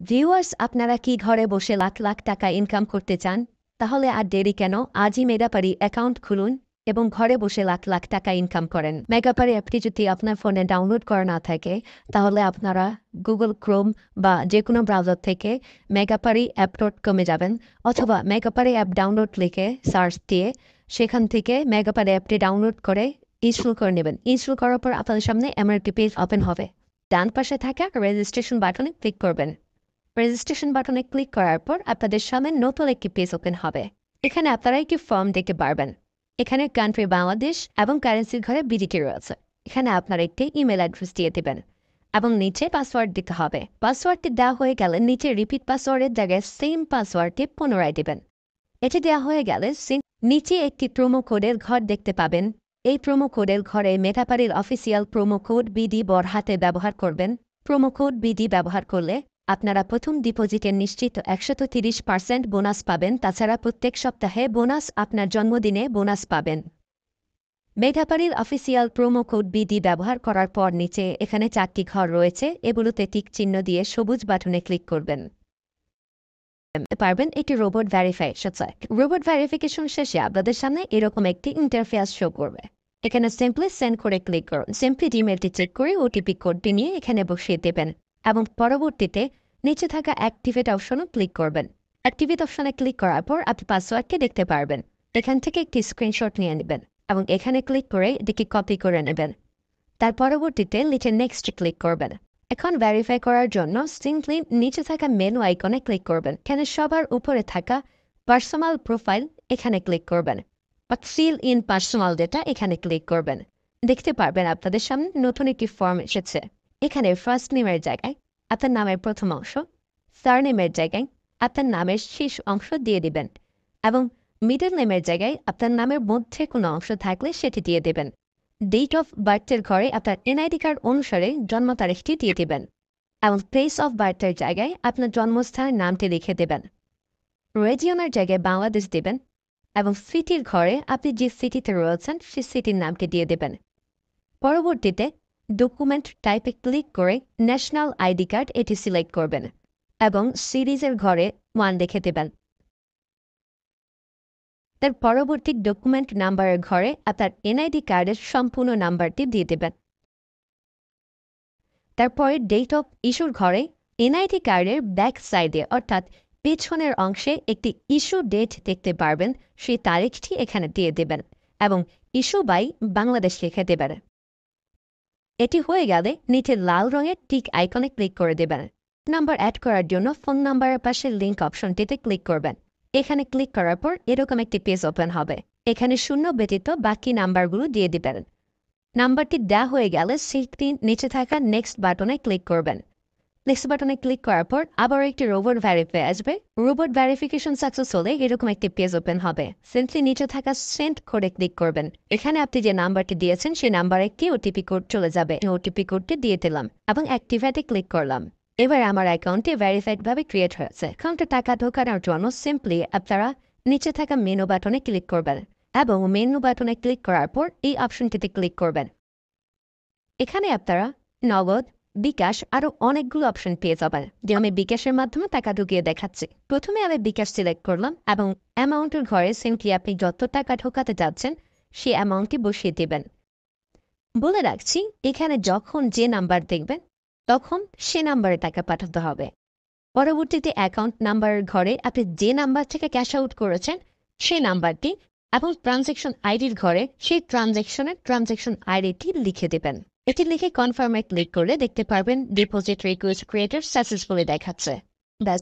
Viewers, আপনারা কি ঘরে বসে লাখ লাখ টাকা ইনকাম করতে চান? তাহলে আর দেরি কেন? আজই মেগাপারি অ্যাকাউন্ট খুলুন এবং ঘরে বসে লাখ লাখ টাকা ইনকাম করেন। মেগাপারি অ্যাপটি যদি আপনার ফোনে ডাউনলোড করা না থাকে, তাহলে আপনারা গুগল ক্রোম বা যে কোনো ব্রাউজার থেকে মেগাপারি অ্যাপ.com-এ যাবেন, অথবা মেগাপারি অ্যাপ ডাউনলোড লিখে সার্চ দিয়ে সেখান থেকে মেগাপারি অ্যাপটি ডাউনলোড করে ইনস্টল করে নেবেন। ইনস্টল করার পর আপনাদের সামনে এমন একটি পেজ ওপেন হবে। ডান পাশে থাকা রেজিস্ট্রেশন বাটনে ক্লিক করবেন। রেজিস্ট্রেশন বাটনে ক্লিক করার পর আপনাদের সামনে নতুন একটি পেজ ওপেন হবে। এখানে আপনারা একটি ফর্ম দেখতে পারবেন। এখানে কান্ট্রি বাংলাদেশ এবং কারেন্সির ঘরে বিডিটি রয়েছে। এখানে আপনারা একটি ইমেল অ্যাড্রেস দিয়ে দেবেন এবং নিচে পাসওয়ার্ড দিতে হবে। পাসওয়ার্ডটি দেওয়া হয়ে গেলে নিচে রিপিট পাসওয়ার্ডের জায়গায় সেম পাসওয়ার্ডটি পুনরায় দেবেন। এটি দেওয়া হয়ে গেলে নিচে একটি প্রোমো কোডের ঘর দেখতে পাবেন। এই প্রোমো কোডের ঘরে মেটাপারির অফিসিয়াল প্রোমো কোড বিডি বড় হাতে ব্যবহার করবেন। প্রোমো কোড বিডি ব্যবহার করলে আপনারা প্রথম ডিপোজিটের নিশ্চিত 130% বোনাস পাবেন। তাছাড়া প্রত্যেক সপ্তাহে বোনাস, আপনার জন্মদিনে বোনাস পাবেন। মেটাপারির অফিসিয়াল প্রোমো কোড বিডি ব্যবহার করার পর নিচে এখানে 4টি ঘর রয়েছে, এগুলোতে টিক চিহ্ন দিয়ে সবুজ বাটনে ক্লিক করবেন। পারবেন এটি robot verification site. Robot verification শেষে আপনাদের সামনে এরকম একটি ইন্টারফেস শো করবে। এখানে সিম্পলি সেন্ড করে ক্লিক করুন। সিম্পলি ইমেলটি চেক করে ওটিপি কোডটি নিয়ে এখানে বসিয়ে দেবেন এবং পরবর্তীতে নিচে থাকা অ্যাক্টিভেট অপশনে ক্লিক করবেন। অ্যাক্টিভেট অপশনে ক্লিক করার পর আপনি পাসওয়ার্ডটি দেখতে পারবেন। এখান থেকে একটি স্ক্রিনশট নিয়ে নেবেন এবং এখানে ক্লিক করে এটিকে কপি করে নেবেন। তার পরবর্তীতে নিচে নেক্সট ক্লিক করবেন। এখন ভেরিফাই করার জন্য সিম্পলি নিচে থাকা মেনু আইকনে ক্লিক করবেন। এখানে সবার উপরে থাকা পার্সোনাল প্রোফাইল এখানে ক্লিক করবেন বা ফিল ইন পার্সোনাল ডেটা এখানে ক্লিক করবেন। দেখতে পারবেন আপনাদের সামনে নতুন একটি ফর্ম এসেছে। এখানে ফার্স্ট নেমের জায়গায় আপনার নামের প্রথম অংশ, সারনেমের জায়গায় আপনার নামের শেষ অংশ দিয়ে দিবেন এবং মিডল নেমের জায়গায় আপনার নামের মধ্যে কোনো অংশ থাকলে সেটি দিয়ে দেবেন। ডেট অফ বার্থের ঘরে আপনার এনআইডি কার্ড অনুসারে জন্ম তারিখটি দিয়ে দেবেন এবং প্লেস অফ বার্থের জায়গায় আপনার জন্মস্থানের নামটি লিখে দেবেন। রেজিয়নের জায়গায় বাংলাদেশ দেবেন এবং সিটির ঘরে আপনি যে সিটিতে রয়েছেন সেই সিটির নামটি দিয়ে দেবেন। পরবর্তীতে ডকুমেন্ট টাইপে ক্লিক করে ন্যাশনাল আইডি কার্ড এটি সিলেক্ট করবেন এবং সিরিজের ঘরে 1 লিখে দেবেন। তার পরবর্তী ডকুমেন্ট নাম্বারের ঘরে আপনার এনআইডি কার্ডের সম্পূর্ণ নাম্বারটি দিয়ে দেবেন। তারপরে ডেট অফ ইস্যুর ঘরে এনআইডি কার্ডের ব্যাক সাইডে অর্থাৎ পেছনের অংশে একটি ইস্যু ডেট দেখতে পারবেন, সেই তারিখটি এখানে দিয়ে দেবেন এবং ইস্যু বাই বাংলাদেশ লিখে দেবেন। এটি হয়ে গেলে নিচে লাল রঙের টিক আইকনে ক্লিক করে দেবেন। নাম্বার অ্যাড করার জন্য ফোন নাম্বারের পাশে লিঙ্ক অপশনটিতে ক্লিক করবেন। এখানে ক্লিক করার পর এরকম একটি পেজ ওপেন হবে। এখানে শূন্য ব্যতীত বাকি নাম্বারগুলো দিয়ে দিবেন। নাম্বারটি দেওয়া হয়ে গেলে সেটি নিচে থাকা নেক্সট বাটনে ক্লিক করবেন। নেক্সট বাটনে ক্লিক করার পর আবার একটি রোবট ভেরিফাই আসবে। রোবট ভেরিফিকেশন সাকসেস হলে এরকম একটি পেজ ওপেন হবে। সিম্পলি নিচে থাকা সেন্ড কোডে ক্লিক করবেন। এখানে আপনি যে নাম্বারটি দিয়েছেন সেই নাম্বারে একটি ওটিপি কোড চলে যাবে। ওটিপি কোডটি দিয়ে দিলাম এবং অ্যাক্টিভেটে ক্লিক করলাম। এবার আমার অ্যাকাউন্টটি ভেরিফাইডভাবে ক্রিয়েট হয়েছে। অ্যাকাউন্টে টাকা ঢোকানোর জন্য সিম্পলি আপনারা নিচে থাকা মেনু বাটনে ক্লিক করবেন এবং মেনু বাটনে ক্লিক করার পর এই অপশনটিতে ক্লিক করবেন। এখানে আপনারা নগদ, বিকাশ আরও অনেকগুলো অপশন পেয়ে যাবেন। যে আমি বিকাশের মাধ্যমে টাকা ঢুকিয়ে দেখাচ্ছি। প্রথমে আমি বিকাশ সিলেক্ট করলাম এবং অ্যামাউন্টের ঘরে সিম্পলি আপনি যত টাকা ঢোকাতে যাচ্ছেন সেই অ্যামাউন্টটি বসিয়ে দেবেন। বলে রাখছি, এখানে যখন যে নাম্বার দেখবেন তখন সে নাম্বারে টাকা পাঠাতে হবে। পরবর্তীতে অ্যাকাউন্ট নাম্বারের ঘরে আপনি যে নাম্বার থেকে ক্যাশ আউট করেছেন সেই নাম্বারটি এবং ট্রানজ্যাকশন আইডির ঘরে সেই ট্রানজ্যাকশন আইডিটি লিখে দেবেন। এটি লিখে কনফার্মে ক্লিক করলে দেখতে পারবেন ডিপোজিট রিকোয়েস্ট ক্রিয়েটেড সাকসেসফুলি দেখাচ্ছে। ব্যাস,